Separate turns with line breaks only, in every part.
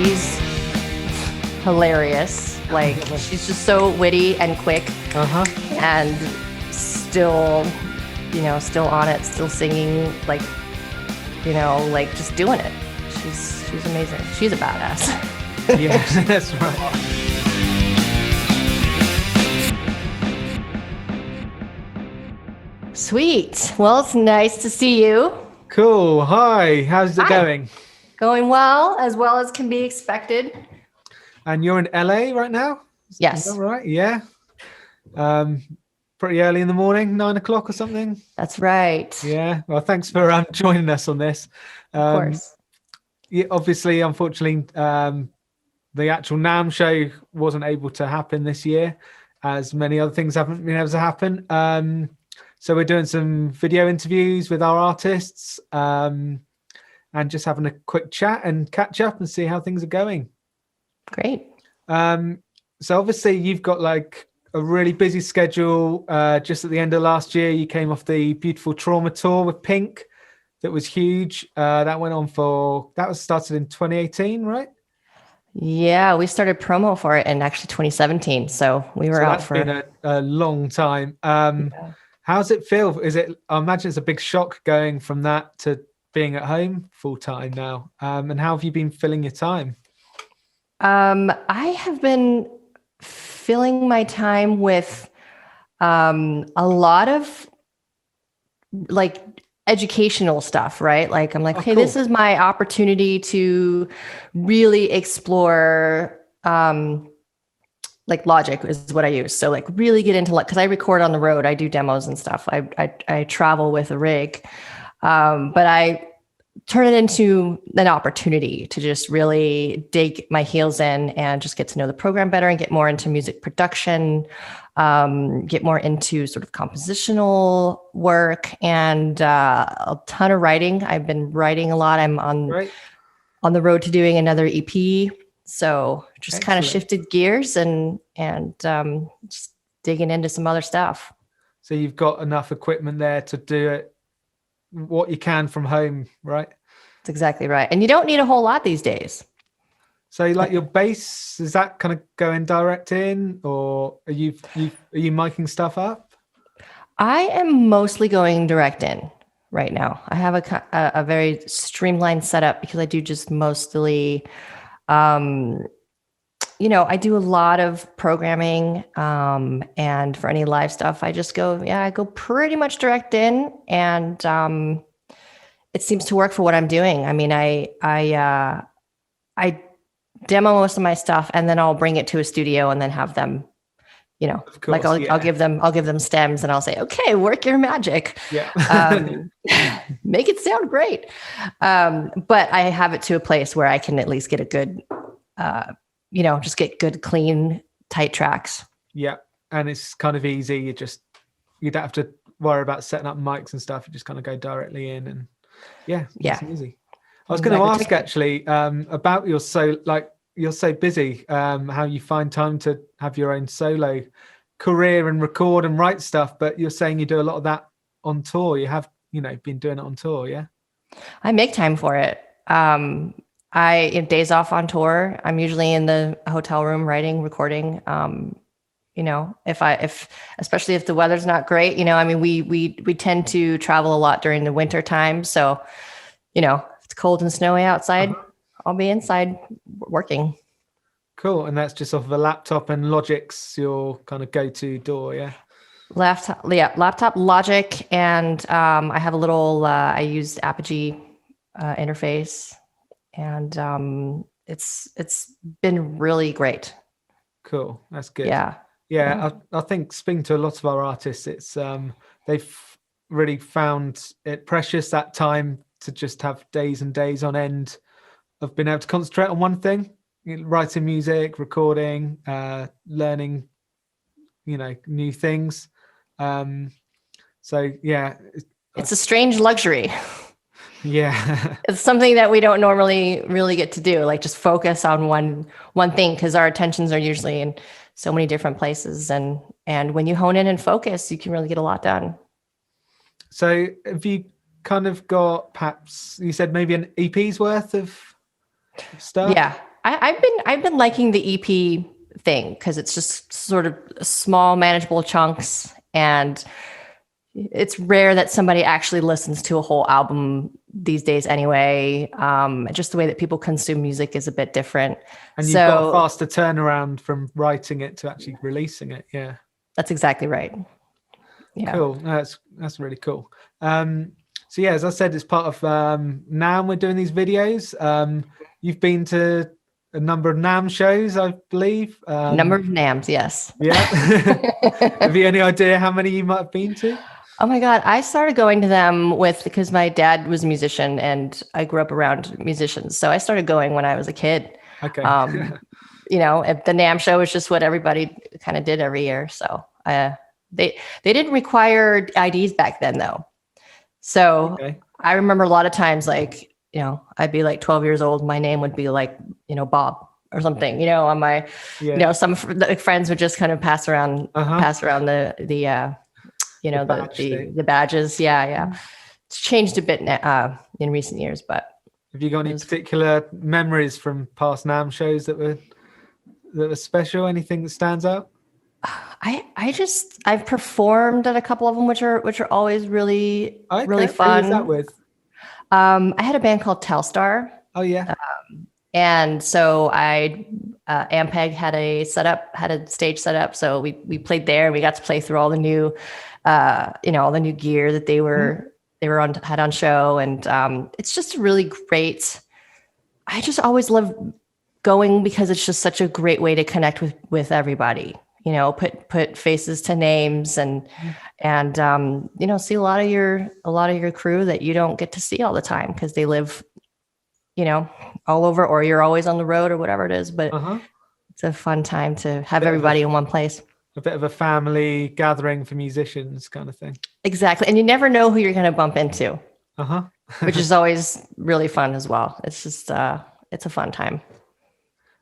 she's hilarious. Like, she's just so witty and quick, and still, still on it, still singing, like, like just doing it. She's amazing. She's a badass.
Yeah, that's right.
Sweet. Well, it's nice to see you.
Cool. Hi. How's it going?
Going as well as can be expected.
And you're in LA right now?
Yes.
Is that right? Yeah. Pretty early in the morning, 9 o'clock or something.
That's right.
Yeah. Well, thanks for joining us on this.
Of course.
Yeah, obviously, unfortunately, the actual NAMM show wasn't able to happen this year, as many other things haven't been able to happen. So we're doing some video interviews with our artists, and just having a quick chat and catch up and see how things are going.
Great.
So obviously you've got like a really busy schedule. Just at the end of last year, you came off the Beautiful Trauma tour with Pink. That was huge. That was started in 2018, right?
Yeah, we started promo for it in actually 2017. So we were out for
been a long time. How's it feel? I imagine it's a big shock going from that to being at home full time now. And how have you been filling your time?
I have been filling my time with a lot of like educational stuff, right? Like I'm like, hey, cool. This is my opportunity to really explore like Logic is what I use. So like really get into, because I record on the road, I do demos and stuff. I travel with a rig, but I turn it into an opportunity to just really dig my heels in and just get to know the program better and get more into music production, get more into sort of compositional work, and a ton of writing. I've been writing a lot. I'm on the road to doing another EP. So just kind of shifted gears and just digging into some other stuff.
So you've got enough equipment there to do it what you can from home, right?
That's exactly right. And you don't need a whole lot these days.
So like your bass, is that kind of going direct in, or are you miking stuff up?
I am mostly going direct in right now. I have a very streamlined setup because I do just mostly, I do a lot of programming, and for any live stuff, I just I go pretty much direct in, and it seems to work for what I'm doing. I mean, I demo most of my stuff, and then I'll bring it to a studio and then have them, course, I'll give them stems and I'll say, okay, work your magic.
Yeah.
Make it sound great. But I have it to a place where I can at least get a good, just get good, clean, tight tracks.
Yeah. And it's kind of easy. You don't have to worry about setting up mics and stuff. You just kind of go directly in, and it's easy. I was going to ask actually about you're so busy, how you find time to have your own solo career and record and write stuff, but you're saying you do a lot of that on tour. You have, been doing it on tour, yeah?
I make time for it. Days off on tour, I'm usually in the hotel room writing, recording. Especially if the weather's not great, we tend to travel a lot during the winter time. So, if it's cold and snowy outside, I'll be inside working.
Cool. And that's just off of a laptop, and Logic's your kind of go-to DAW, yeah?
Laptop, Logic, and I have a little, I use Apogee interface, and it's been really great.
Cool. That's good.
Yeah.
I think speaking to a lot of our artists, it's they've really found it precious, that time to just have days and days on end of being able to concentrate on one thing, writing music, recording, learning, new things.
It's a strange luxury.
Yeah.
It's something that we don't normally really get to do, like just focus on one thing, because our attentions are usually in so many different places. And when you hone in and focus, you can really get a lot done.
So have you kind of got, perhaps you said maybe an EP's worth of stuff?
I've been liking the EP thing because it's just sort of small, manageable chunks, and it's rare that somebody actually listens to a whole album these days anyway. Just the way that people consume music is a bit different.
And you've got a faster turnaround from writing it to actually releasing it. Yeah.
That's exactly right. Yeah.
Cool. No, that's really cool. So yeah, as I said, it's part of NAMM. We're doing these videos. You've been to a number of NAMM shows, I believe.
Number of NAMMs, yes.
Yeah. Have you any idea how many you might have been to?
Oh my God. I started going to them because my dad was a musician and I grew up around musicians. So I started going when I was a kid.
Okay.
The NAMM show was just what everybody kind of did every year. So they didn't require IDs back then though. So I remember a lot of times, like, I'd be like 12 years old. My name would be like, Bob or something, on my, some friends would just kind of pass around the badges. Yeah. It's changed a bit in recent years, but.
Have you got any particular memories from past NAMM shows that were special? Anything that stands out?
I've performed at a couple of them, which are always really fun.
Who was that with?
I had a band called Telstar.
Oh yeah.
And so Ampeg had a stage set up. So we played there. We got to play through all the new, all the new gear that they had on show. And it's just really great. I just always love going because it's just such a great way to connect with everybody. Put faces to names and see a lot of your crew that you don't get to see all the time because they live, all over, or you're always on the road or whatever it is. But it's a fun time to have everybody in one place.
A bit of a family gathering for musicians kind of thing.
Exactly. And you never know who you're going to bump into, which is always really fun as well. It's just, it's a fun time.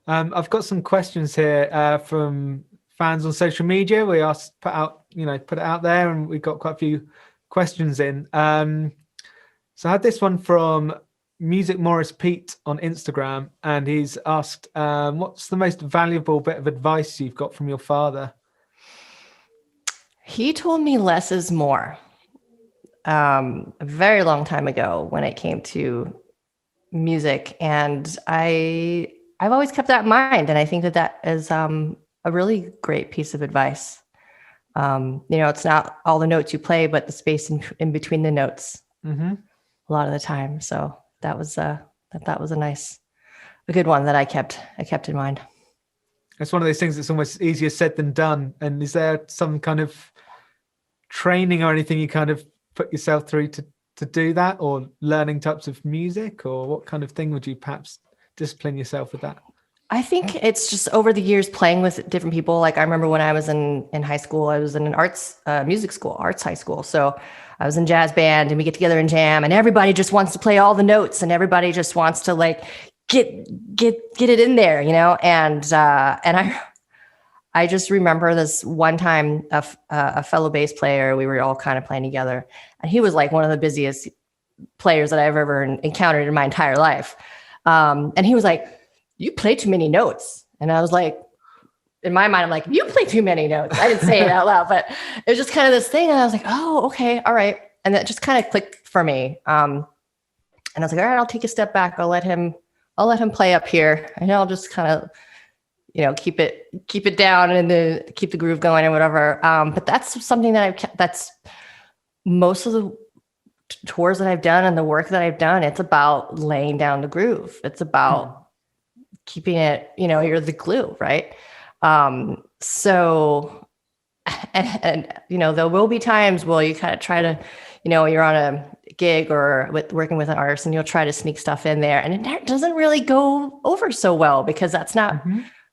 I've got some questions here from fans on social media. We asked, put it out there, and we got quite a few questions in. So I had this one from Music Morris Pete on Instagram, and he's asked, what's the most valuable bit of advice you've got from your father?
He told me less is more a very long time ago when it came to music, and I've always kept that in mind, and I think that is a really great piece of advice. It's not all the notes you play, but the space in between the notes a lot of the time. So that was a good one that I kept in mind.
It's one of those things that's almost easier said than done. And is there some kind of training or anything you kind of put yourself through to do that, or learning types of music, or what kind of thing would you perhaps discipline yourself with that?
I think it's just over the years playing with different people. Like I remember when I was in high school, I was in an arts high school. So I was in jazz band, and we get together and jam, and everybody just wants to play all the notes, and everybody just wants to like get it in there, And I just remember this one time a fellow bass player, we were all kind of playing together, and he was like one of the busiest players that I've ever encountered in my entire life. And he was like, "You play too many notes." And I was like, in my mind, I'm like, "You play too many notes." I didn't say it out loud, but it was just kind of this thing. And I was like, "Oh, okay. All right." And that just kind of clicked for me. And I was like, "All right, I'll take a step back. I'll let him play up here. And I'll just kind of, keep it down and keep the groove going or whatever." But that's something that that's most of the tours that I've done and the work that I've done. It's about laying down the groove. It's about keeping it, you're the glue, right? So, and there will be times where you kind of try to, you're on a gig or working with an artist, and you'll try to sneak stuff in there, and it doesn't really go over so well because that's not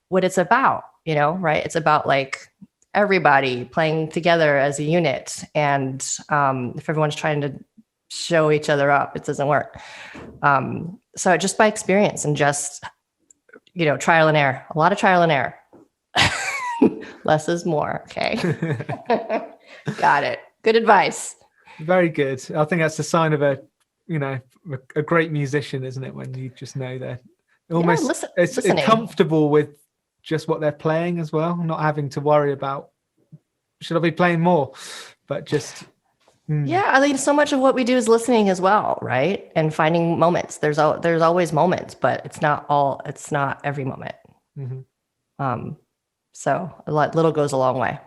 what it's about, right? It's about like everybody playing together as a unit. And if everyone's trying to show each other up, it doesn't work. So just by experience and just, trial and error, a lot of trial and error. Less is more. Okay. Got it. Good advice.
Very good. I think that's a sign of a great musician, isn't it? When you just know they're almost it's comfortable with just what they're playing as well, not having to worry about should I be playing more, but just
yeah, I mean, so much of what we do is listening as well, right? And finding moments. There's always moments, but it's not every moment. So little goes a long way.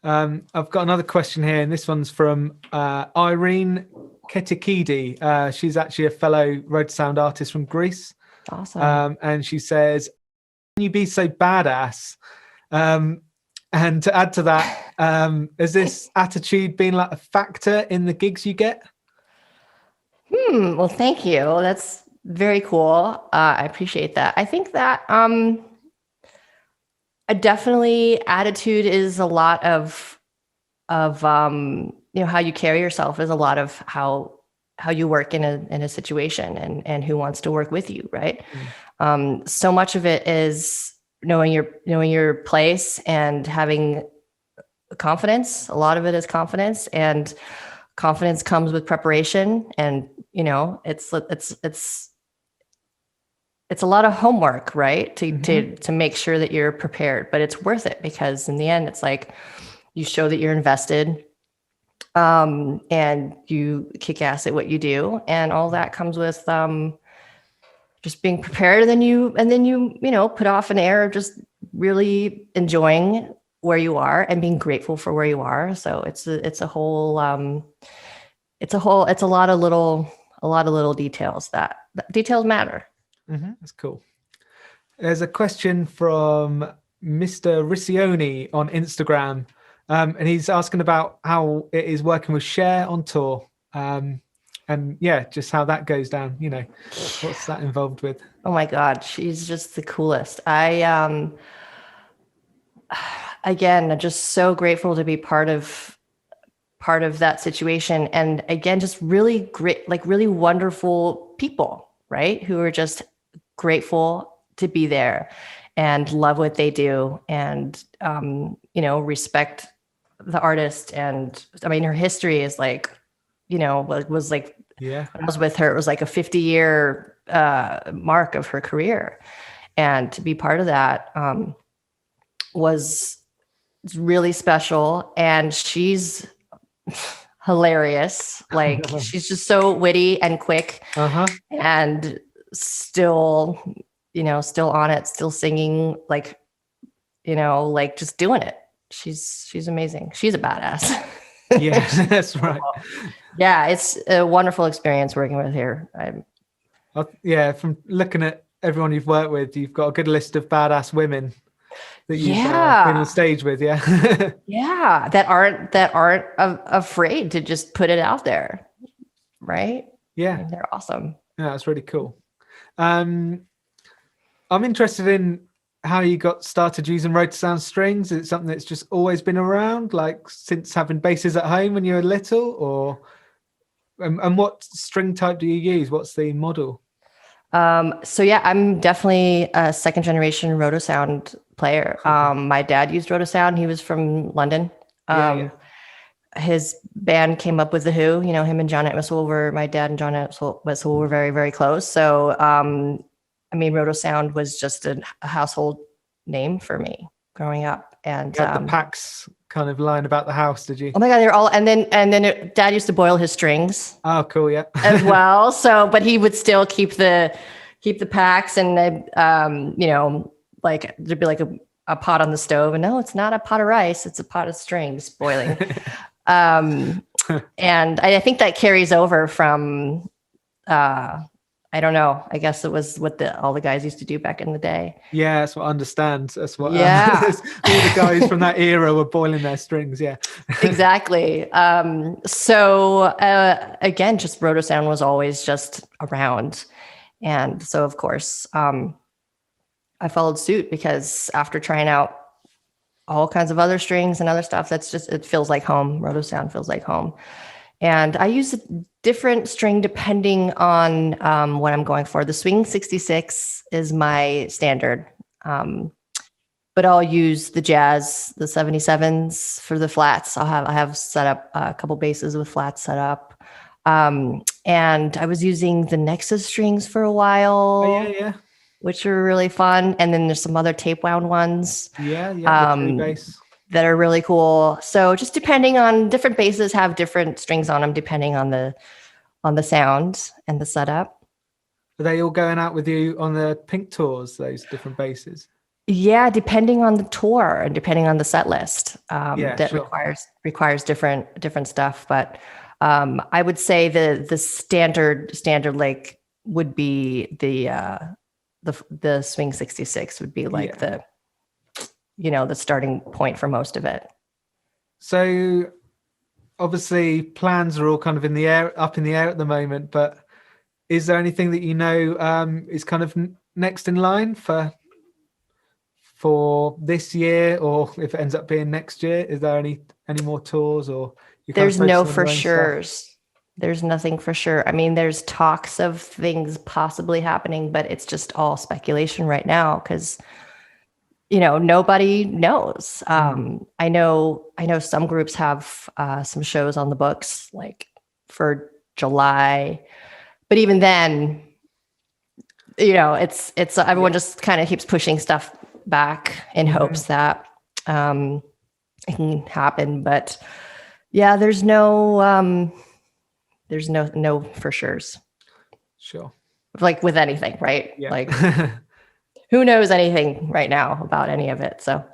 I've got another question here, and this one's from Irene Ketikidi. She's actually a fellow Rotosound artist from Greece.
Awesome.
And she says, "Can you be so badass?" And to add to that, has this attitude been like a factor in the gigs you get?
Well, thank you. That's very cool. I appreciate that. I think that definitely attitude is a lot of how you carry yourself is a lot of how you work in a situation and who wants to work with you, right? So much of it is knowing your place and having confidence. A lot of it is confidence, and confidence comes with preparation. And it's a lot of homework, right? To make sure that you're prepared, but it's worth it because in the end, it's like you show that you're invested, and you kick ass at what you do, and all that comes with just being prepared. And then you put off an air of just really enjoying where you are and being grateful for where you are. So it's a lot of little details that details matter.
That's cool. There's a question from Mr. Riccioni on Instagram, and he's asking about how it is working with Cher on tour. And yeah, just how that goes down, what's that involved with?
Oh my God, she's just the coolest. Again, just so grateful to be part of that situation. And again, just really great, like really wonderful people, right? Who are just grateful to be there and love what they do and, respect the artist. And I mean, her history is like, was like, when I was with her, it was like a 50-year mark of her career. And to be part of that was really special. And she's hilarious. Like she's just so witty and quick and still on it, still singing, like just doing it. She's amazing. She's a badass.
Yeah, that's right.
Yeah, it's a wonderful experience working with her.
From looking at everyone you've worked with, you've got a good list of badass women that you've been on stage with. Yeah.
Yeah, that aren't afraid to just put it out there, right?
Yeah,
I mean, they're awesome.
Yeah, that's really cool. I'm interested in how you got started using Rotosound strings. Is it something that's just always been around, like since having basses at home when you were little, or and what string type do you use? What's the model?
So yeah, I'm definitely a second generation Rotosound player. My dad used Rotosound. He was from London. His band came up with The Who, him and John Entwistle my dad and John Entwistle were very, very close. So, Rotosound was just a household name for me growing up. And
you had the packs kind of lying about the house, did you?
Oh my God, they're all, and then Dad used to boil his strings.
Oh, cool, yeah.
As well. So, but he would still keep the packs, and like there'd be like a pot on the stove, and no, it's not a pot of rice, it's a pot of strings boiling. And I think that carries over from, I don't know. I guess it was what all the guys used to do back in the day.
Yeah, that's what I understand. That's what all the guys from that era were boiling their strings. Yeah,
exactly. So again, just Rotosound was always just around, and so of course I followed suit because after trying out all kinds of other strings and other stuff, it feels like home. Rotosound feels like home. And I use a different string depending on what I'm going for. The Swing 66 is my standard, but I'll use the Jazz, the 77s for the flats. I have set up a couple basses with flats set up. And I was using the Nexus strings for a while.
Oh, yeah.
Which are really fun. And then there's some other tape wound ones.
Yeah. Bass.
That are really cool. So just depending on, different basses have different strings on them, depending on the sound and the setup.
Are they all going out with you on the Pink tours, those different basses?
Yeah, depending on the tour and depending on the set list. That
sure.
requires different stuff. But I would say the standard like would be the Swing 66 would be like the starting point for most of it.
So obviously plans are all kind of up in the air at the moment, but is there anything that is kind of next in line for this year, or if it ends up being next year? Is there any more tours, or
there's no for sure's? There's nothing for sure. I mean, there's talks of things possibly happening, but it's just all speculation right now because nobody knows. I know some groups have some shows on the books like for July, but even then, it's everyone just kind of keeps pushing stuff back in hopes that it can happen. But yeah, there's no for sure's. Sure. Like with anything, right?
Yeah.
Like who knows anything right now about any of it? So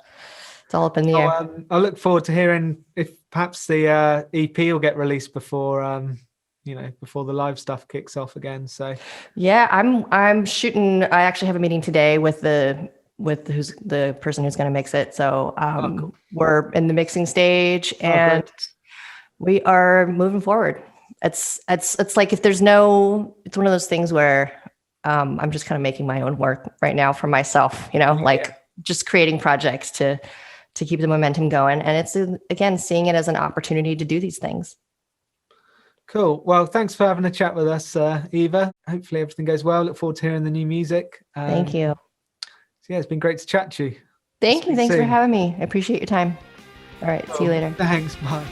it's all up in the air.
I look forward to hearing if perhaps the EP will get released before before the live stuff kicks off again. So
yeah, I'm shooting. I actually have a meeting today with who's the person who's going to mix it. So cool. We're in the mixing stage and we are moving forward. It's like it's one of those things where I'm just kind of making my own work right now for myself, just creating projects to keep the momentum going. And it's, again, seeing it as an opportunity to do these things.
Cool. Well, thanks for having a chat with us, Eva. Hopefully everything goes well. Look forward to hearing the new music.
Thank you.
So yeah, it's been great to chat to you.
Thank you. Thanks for having me. I appreciate your time. All right. See you later.
Thanks. Bye.